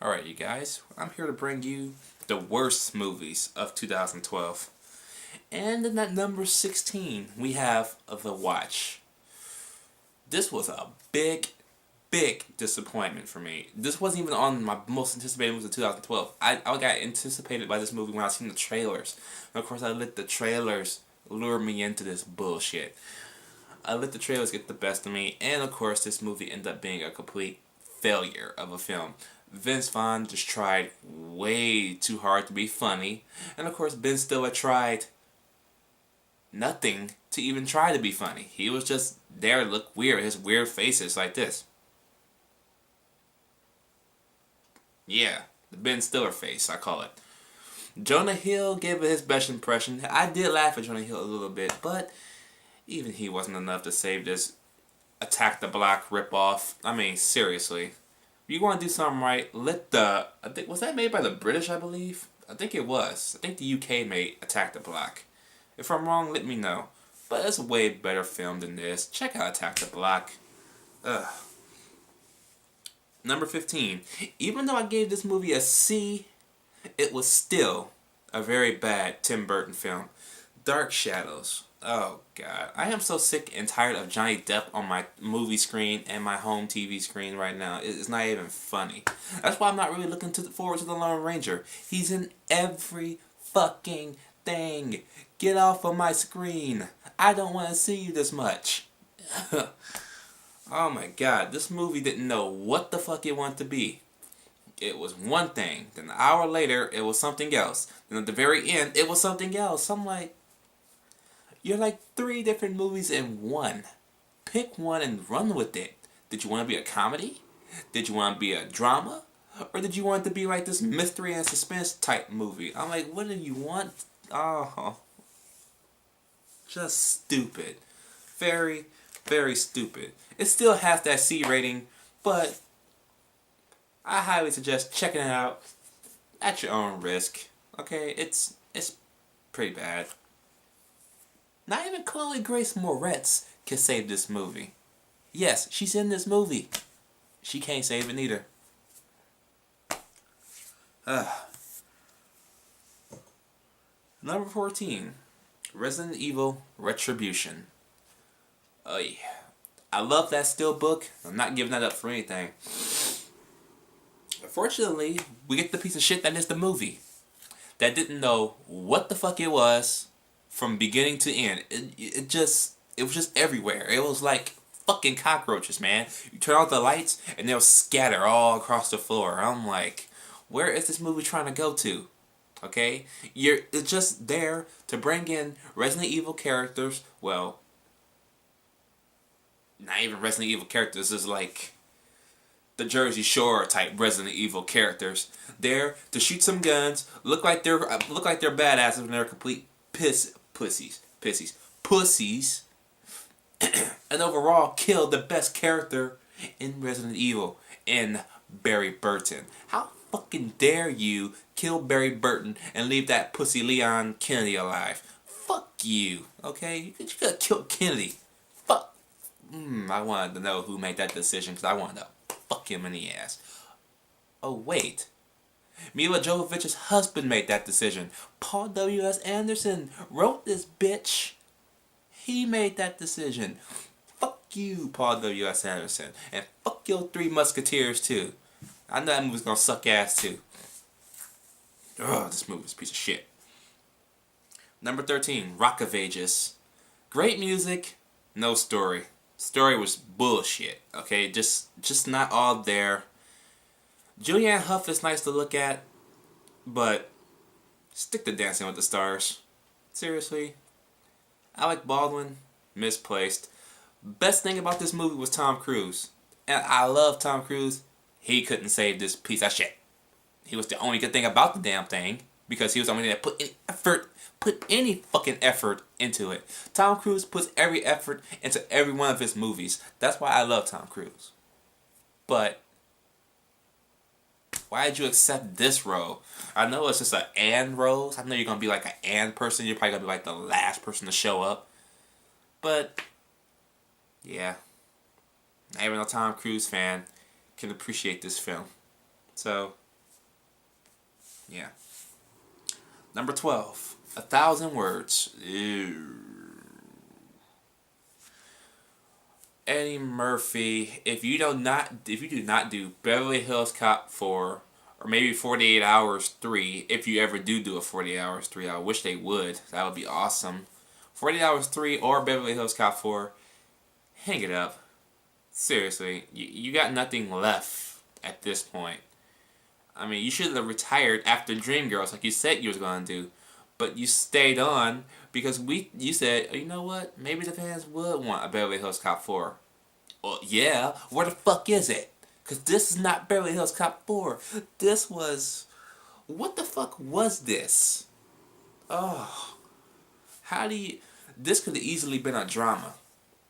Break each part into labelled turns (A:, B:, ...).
A: Alright, you guys, I'm here to bring you the worst movies of 2012. And in that number 16, we have The Watch. This was a big disappointment for me. This wasn't even on my most anticipated movies of 2012. I got anticipated by this movie when I seen the trailers. And of course, I let the trailers lure me into this bullshit. I let the trailers get the best of me, and of course, this movie ended up being a complete failure of a film. Vince Vaughn just tried way too hard to be funny, and of course, Ben Stiller tried nothing to even try to be funny. He was just there to look weird, his weird faces like this. Yeah, the Ben Stiller face, I call it. Jonah Hill gave it his best impression. I did laugh at Jonah Hill a little bit, but even he wasn't enough to save this Attack the Block ripoff. I mean, seriously. If you want to do something right, was that made by the British, I believe? I think it was. I think the UK made Attack the Block. If I'm wrong, let me know. But it's a way better film than this. Check out Attack the Block. Ugh. Number 15. Even though I gave this movie a C, it was still a very bad Tim Burton film. Dark Shadows. Oh, God. I am so sick and tired of Johnny Depp on my movie screen and my home TV screen right now. It's not even funny. That's why I'm not really looking forward to The Lone Ranger. He's in every fucking thing. Get off of my screen. I don't want to see you this much. Oh my God. This movie didn't know what the fuck it wanted to be. It was one thing. Then an hour later, it was something else. Then at the very end, it was something else. I'm like, you're like 3 different movies in one. Pick one and run with it. Did you want to be a comedy? Did you want to be a drama? Or did you want it to be like this mystery and suspense type movie? I'm like, what do you want? Oh, just stupid. Very, very stupid. It still has that C rating, but I highly suggest checking it out at your own risk. Okay, it's pretty bad. Not even Chloe Grace Moretz can save this movie. Yes, she's in this movie. She can't save it either. Number 14. Resident Evil Retribution. Oh yeah. I love that steelbook. I'm not giving that up for anything. Unfortunately, we get the piece of shit that is the movie. That didn't know what the fuck it was from beginning to end. It was just everywhere. It was like fucking cockroaches, man. You turn off the lights and they'll scatter all across the floor. I'm like, where is this movie trying to go to? Okay? It's just there to bring in Resident Evil characters. Well, not even Resident Evil characters. It's like the Jersey Shore type Resident Evil characters. There to shoot some guns, look like they're badasses when they're complete pussies, and overall kill the best character in Resident Evil, in Barry Burton. How fucking dare you kill Barry Burton and leave that pussy Leon Kennedy alive? Fuck you, okay? You could have killed Kennedy. Fuck. I wanted to know who made that decision because I wanted to fuck him in the ass. Oh wait. Mila Jovovich's husband made that decision. Paul W.S. Anderson wrote this bitch. He made that decision. Fuck you, Paul W.S. Anderson. And fuck your 3 Musketeers too. I know that movie's gonna suck ass too. Ugh, this movie's a piece of shit. Number 13, Rock of Ages. Great music, no story. Story was bullshit, okay? Just not all there. Julianne Hough is nice to look at, but stick to Dancing with the Stars. Seriously. Alec Baldwin, misplaced. Best thing about this movie was Tom Cruise. And I love Tom Cruise. He couldn't save this piece of shit. He was the only good thing about the damn thing, because he was the only one that put any fucking effort into it. Tom Cruise puts every effort into every one of his movies. That's why I love Tom Cruise. But why did you accept this role? I know it's just an and role. I know you're going to be like an and person. You're probably going to be like the last person to show up. But, yeah. Not even a Tom Cruise fan can appreciate this film. So, Yeah. Number 12. 1,000 words. Ew. Eddie Murphy, if you do not do Beverly Hills Cop 4 or maybe 48 Hours 3, if you ever do a 48 Hours 3, I wish they would. That would be awesome. 48 Hours 3 or Beverly Hills Cop 4, hang it up. Seriously, you got nothing left at this point. I mean, you should have retired after Dreamgirls like you said you was going to do. But you stayed on because you said, oh, you know what? Maybe the fans would want a Beverly Hills Cop 4. Well, yeah. Where the fuck is it? Because this is not Beverly Hills Cop 4. This was... What the fuck was this? Oh. How do you... This could have easily been a drama.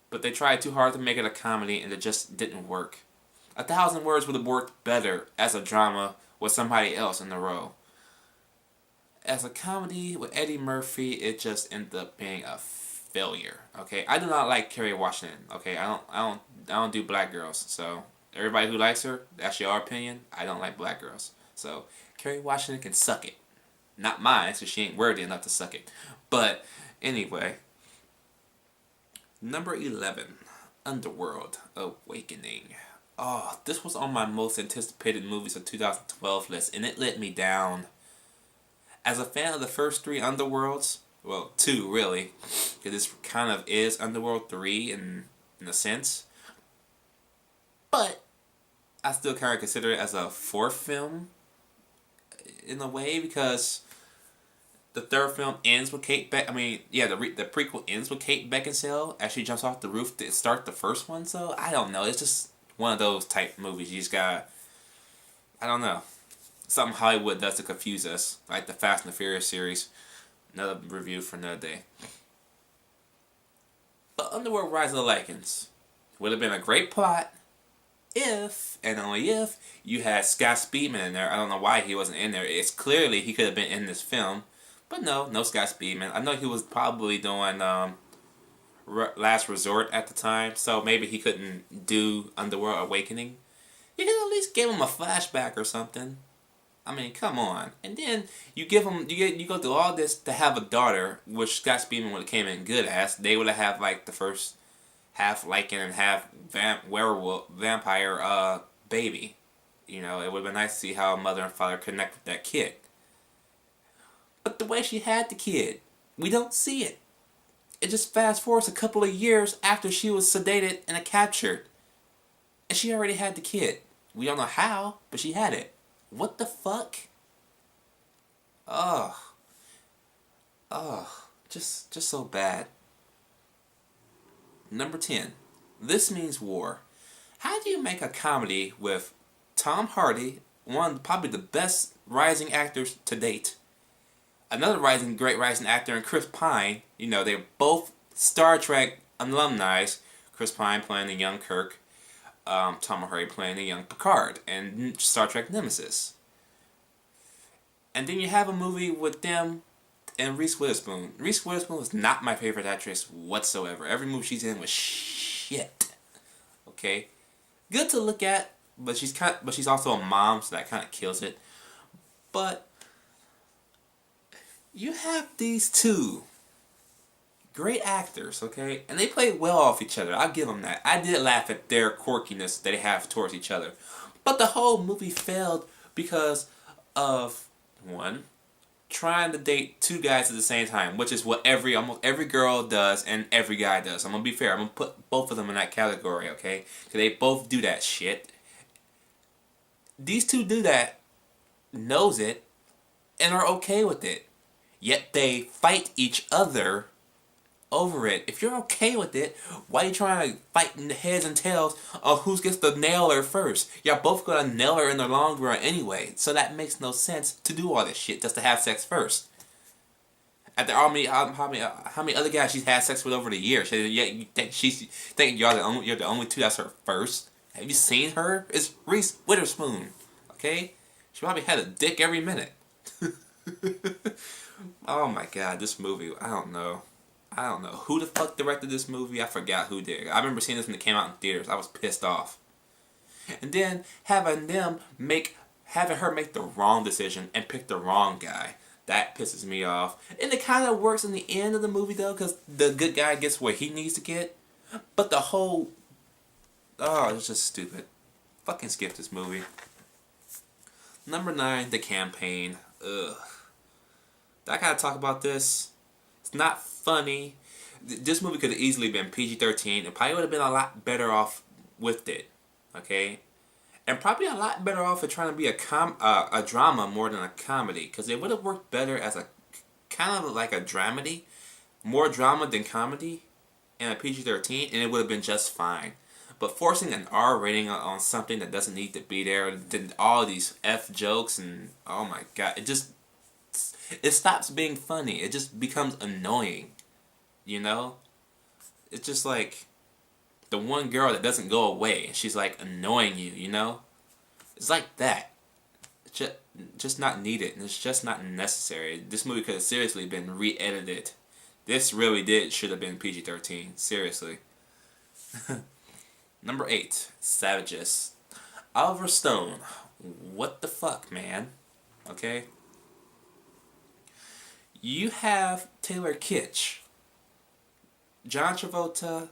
A: But they tried too hard to make it a comedy and it just didn't work. 1,000 Words would have worked better as a drama with somebody else in the role. As a comedy with Eddie Murphy, it just ended up being a failure. Okay, I do not like Kerry Washington. Okay, I don't do black girls. So everybody who likes her, that's your opinion. I don't like black girls. So Kerry Washington can suck it. Not mine, so she ain't worthy enough to suck it. But anyway, number 11, Underworld Awakening. Oh, this was on my most anticipated movies of 2012 list, and it let me down. As a fan of the first 3 Underworlds, well, 2 really, because this kind of is Underworld 3 in a sense, but I still kind of consider it as a 4th film in a way, because the 3rd film ends with Kate the prequel ends with Kate Beckinsale as she jumps off the roof to start the first one. So I don't know, it's just one of those type movies. You just gotta, I don't know. Something Hollywood does to confuse us, like the Fast and the Furious series. Another review for another day. But Underworld Rise of the Lycans would have been a great plot if, and only if, you had Scott Speedman in there. I don't know why he wasn't in there. It's clearly he could have been in this film. But no Scott Speedman. I know he was probably doing Last Resort at the time, so maybe he couldn't do Underworld Awakening. You could at least give him a flashback or something. I mean, come on. And then you give him, you go through all this to have a daughter, which Scott Speedman would have came in good as. They would have like the first half Lycan and half vampire baby. You know, it would have been nice to see how a mother and father connect with that kid. But the way she had the kid, we don't see it. It just fast forwards a couple of years after she was sedated and captured. And she already had the kid. We don't know how, but she had it. What the fuck? Ugh. Just so bad. Number 10. This Means War. How do you make a comedy with Tom Hardy, one of probably the best rising actors to date, another great rising actor, and Chris Pine? You know, they're both Star Trek alumni. Chris Pine playing the young Kirk, Tom Hardy playing the young Picard, and Star Trek Nemesis. And then you have a movie with them and Reese Witherspoon. Reese Witherspoon was not my favorite actress whatsoever. Every movie she's in was shit. Okay, good to look at, but she's also a mom, so that kind of kills it. But you have these two great actors, okay? And they play well off each other. I'll give them that. I did laugh at their quirkiness that they have towards each other. But the whole movie failed because of, one, trying to date 2 guys at the same time, which is what almost every girl does and every guy does. I'm going to be fair. I'm going to put both of them in that category, okay? Because they both do that shit. These 2 do that, knows it, and are okay with it. Yet they fight each other over it. If you're okay with it, why are you trying to fight in the heads and tails of who gets to nail her first? Y'all both gonna nail her in the long run anyway, so that makes no sense to do all this shit just to have sex first. After how many other guys she's had sex with over the years? You think you're the only 2 that's her first? Have you seen her? It's Reese Witherspoon. Okay, she probably had a dick every minute. Oh my god, this movie, I don't know who the fuck directed this movie. I forgot who did. I remember seeing this when it came out in theaters. I was pissed off. And then having them having her make the wrong decision and pick the wrong guy. That pisses me off. And it kind of works in the end of the movie, though, because the good guy gets what he needs to get. But the whole... Oh, it's just stupid. Fucking skip this movie. Number 9, The Campaign. Ugh. I gotta talk about this. It's not funny. This movie could have easily been PG-13. It probably would have been a lot better off with it. Okay? And probably a lot better off at trying to be a drama more than a comedy. Because it would have worked better as a kind of like a dramedy. More drama than comedy. And a PG-13. And it would have been just fine. But forcing an R rating on something that doesn't need to be there. Then all these F jokes and... Oh my god. It stops being funny. It just becomes annoying. You know? It's just like... the one girl that doesn't go away, and she's like annoying you, you know? It's like that. It's just not needed, and it's just not necessary. This movie could have seriously been re-edited. This really should have been PG-13. Seriously. Number 8, Savages. Oliver Stone. What the fuck, man? Okay? You have Taylor Kitsch, John Travolta,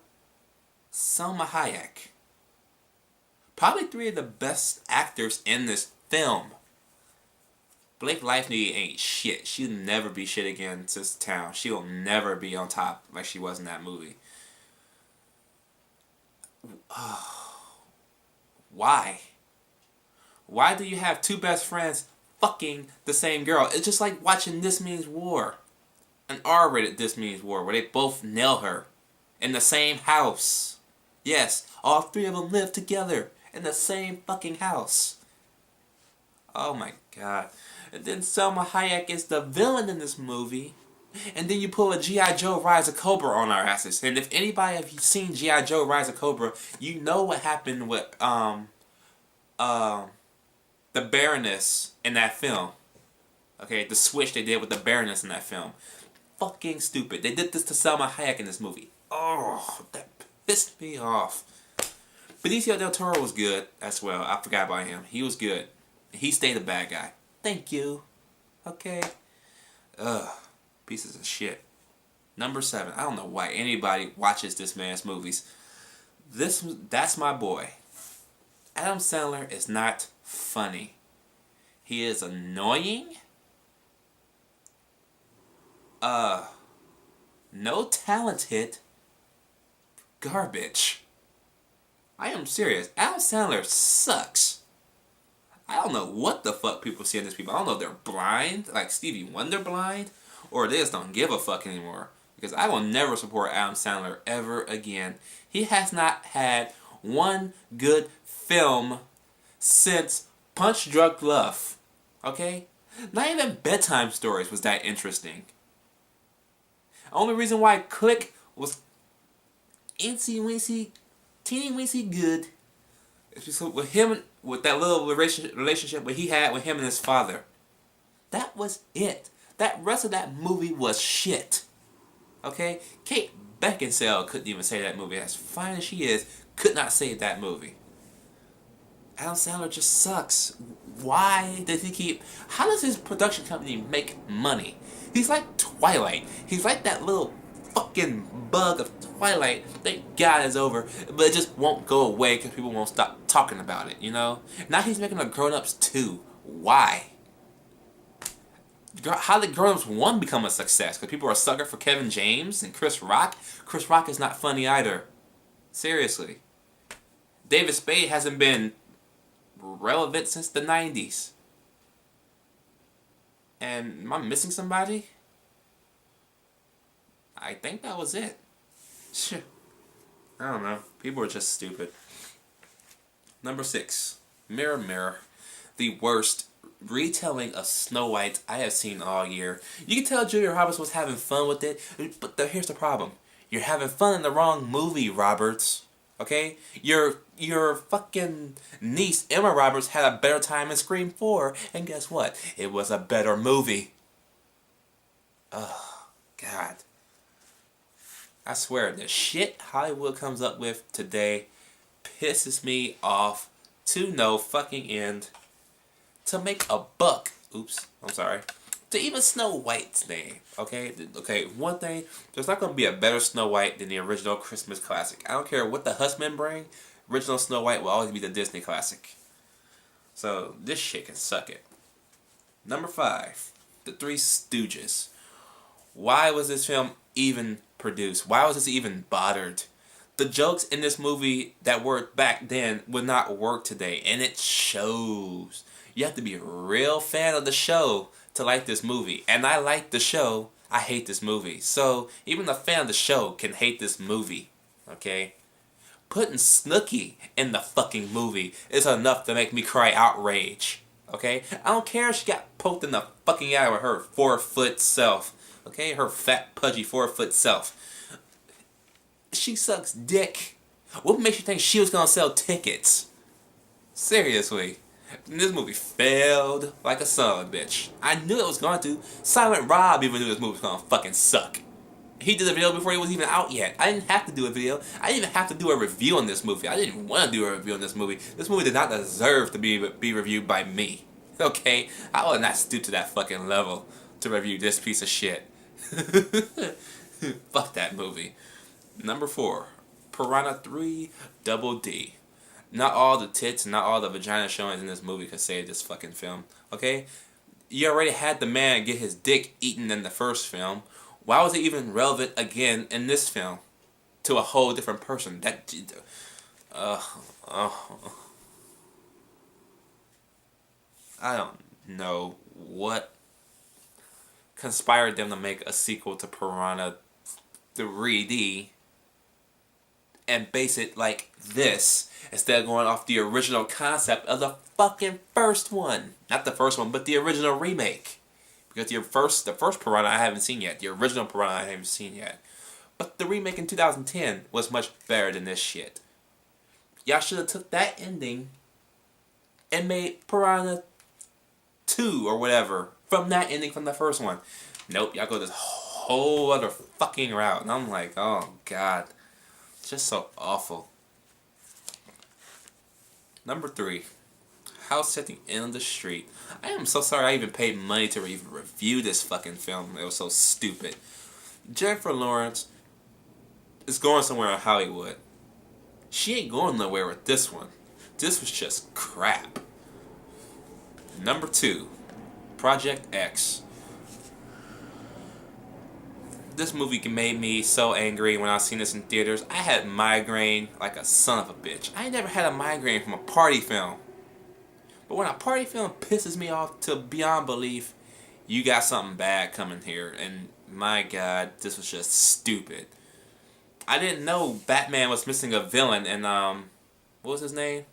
A: Salma Hayek. Probably 3 of the best actors in this film. Blake Lively ain't shit. She'll never be shit again to this town. She'll never be on top like she was in that movie. Why? Why do you have 2 best friends fucking the same girl? It's just like watching This Means War. An R-rated This Means War where they both nail her in the same house. Yes, all 3 of them live together in the same fucking house. Oh my god. And then Salma Hayek is the villain in this movie. And then you pull a G.I. Joe Rise of Cobra on our asses. And if anybody have seen G.I. Joe Rise of Cobra, you know what happened with the Baroness in that film. Okay, the switch they did with the Baroness in that film. Fucking stupid. They did this to Salma Hayek in this movie. Oh, that pissed me off. Benicio del Toro was good as well. I forgot about him. He was good. He stayed a bad guy. Thank you. Okay. Ugh. Pieces of shit. Number 7. I don't know why anybody watches this man's movies. That's my boy. Adam Sandler is not funny. He is annoying. No talented. Garbage. I am serious. Adam Sandler sucks. I don't know what the fuck people see in these people. I don't know if they're blind, like Stevie Wonder blind, or they just don't give a fuck anymore. Because I will never support Adam Sandler ever again. He has not had one good film since Punch Drunk Love. Okay? Not even Bedtime Stories was that interesting. The only reason why Click was teeny weensy good is because with him, with that little relationship that he had with him and his father. That was it. That rest of that movie was shit. Okay? Kate Beckinsale couldn't even say that movie. As fine as she is, could not say that movie. Adam Sandler just sucks. Why does he keep... How does his production company make money? He's like Twilight. He's like that little fucking bug of Twilight. Thank God it's over. But it just won't go away because people won't stop talking about it, you know? Now he's making a Grown Ups 2. Why? How did Grown Ups 1 become a success? Because people are a sucker for Kevin James and Chris Rock? Chris Rock is not funny either. Seriously. David Spade hasn't been relevant since the 90s. And am I missing somebody? I think that was it. Shit. I don't know. People are just stupid. Number 6. Mirror, Mirror. The worst retelling of Snow White I have seen all year. You can tell Julia Roberts was having fun with it, but here's the problem. You're having fun in the wrong movie, Roberts. Okay? Your fucking niece, Emma Roberts, had a better time in Scream 4, and guess what? It was a better movie. Oh, God. I swear, the shit Hollywood comes up with today pisses me off to no fucking end. to make a buck. Oops, I'm sorry. To even Snow White's name, okay? Okay, one thing, there's not going to be a better Snow White than the original Christmas classic. I don't care what the husband bring, original Snow White will always be the Disney classic. So, this shit can suck it. Number 5, The Three Stooges. Why was this film even produced? Why was this even bothered? The jokes in this movie that worked back then would not work today, and it shows. You have to be a real fan of the show to like this movie. And I like the show, I hate this movie. So, even a fan of the show can hate this movie. Okay? Putting Snooki in the fucking movie is enough to make me cry outrage. Okay? I don't care if she got poked in the fucking eye with her 4-foot self. Okay? Her fat, pudgy 4-foot self. She sucks dick. What makes you think she was gonna sell tickets? Seriously. This movie failed like a son of a bitch. I knew it was going to. Silent Rob even knew this movie was gonna fucking suck. He did a video before he was even out yet. I didn't have to do a video. I didn't even have to do a review on this movie. I didn't even want to do a review on this movie. This movie did not deserve to be reviewed by me. Okay? I would not stoop to that fucking level to review this piece of shit. Fuck that movie. Number 4. Piranha 3 Double D. Not all the tits, not all the vagina showings in this movie could save this fucking film. Okay? You already had the man get his dick eaten in the first film. Why was it even relevant again in this film? To a whole different person. I don't know what conspired them to make a sequel to Piranha 3D and base it like this instead of going off the original concept of the fucking first one. Not the first one, but the original remake. Because the first Piranha I haven't seen yet. The original Piranha I haven't seen yet. But the remake in 2010 was much better than this shit. Y'all should have took that ending and made Piranha 2 or whatever from that ending from the first one. Nope, y'all go this whole other fucking route. And I'm like, oh god. It's just so awful. Number 3. House at the end of the street. I am so sorry I even paid money to even review this fucking film. It was so stupid. Jennifer Lawrence is going somewhere in Hollywood. She ain't going nowhere with this one. This was just crap. Number 2. Project X. This movie made me so angry when I seen this in theaters. I had migraine like a son of a bitch. I ain't never had a migraine from a party film. But when a party film pisses me off to beyond belief, you got something bad coming here. And my god, this was just stupid. I didn't know Batman was missing a villain and, what was his name?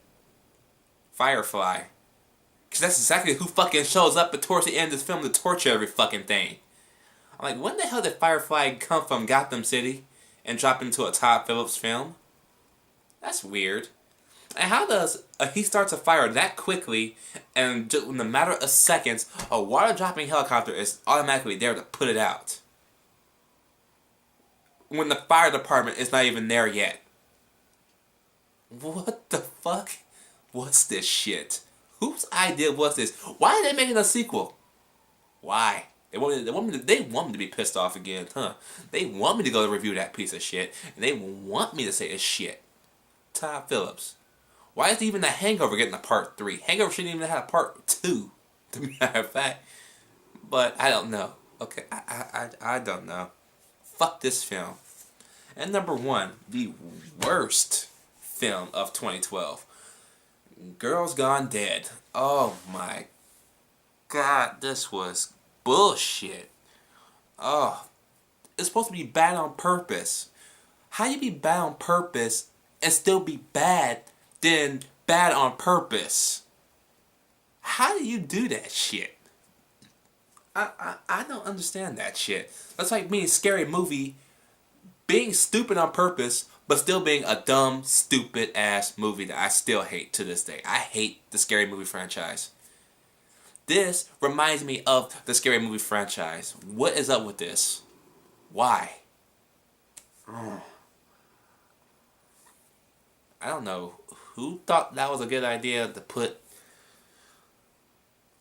A: Firefly. Because that's exactly who fucking shows up towards the end of this film to torture every fucking thing. I'm like, when the hell did Firefly come from Gotham City and drop into a Todd Phillips film? That's weird. And how does he starts a fire that quickly, and just in a matter of seconds, a water-dropping helicopter is automatically there to put it out? When the fire department is not even there yet. What the fuck? What's this shit? Whose idea was this? Why are they making a sequel? Why? They want me to be pissed off again, huh? They want me to go review that piece of shit, and they want me to say it's shit. Todd Phillips. Why is even The Hangover getting a part 3? Hangover shouldn't even have a part 2, to be matter of fact. But I don't know. Okay, I don't know. Fuck this film. And number 1, the worst film of 2012. Girls Gone Dead. Oh my god, this was bullshit. Oh, it's supposed to be bad on purpose. How you be bad on purpose and still be bad than bad on purpose? How do you do that shit? I don't understand that shit. That's like me in Scary Movie being stupid on purpose, but still being a dumb, stupid ass movie that I still hate to this day. I hate the Scary Movie franchise. This reminds me of the Scary Movie franchise. What is up with this? Why? I don't know who thought that was a good idea to put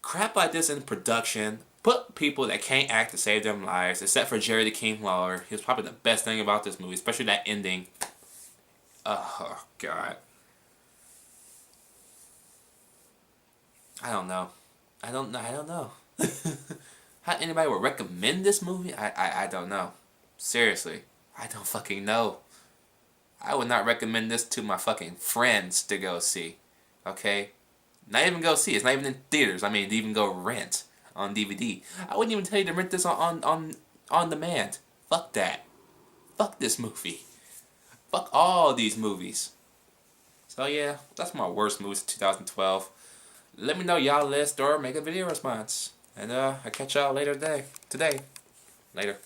A: crap like this in production. Put people that can't act to save their lives, except for Jerry the King Lawler. He was probably the best thing about this movie, especially that ending. Oh, God. I don't know. I don't know. How anybody would recommend this movie? I don't know. Seriously. I don't fucking know. I would not recommend this to my fucking friends to go see. Okay? Not even go see. It's not even in theaters. I mean, to even go rent on DVD. I wouldn't even tell you to rent this on demand. Fuck that. Fuck this movie. Fuck all these movies. So yeah, that's my worst movies of 2012. Let me know y'all list or make a video response. And I'll catch y'all later today. Later.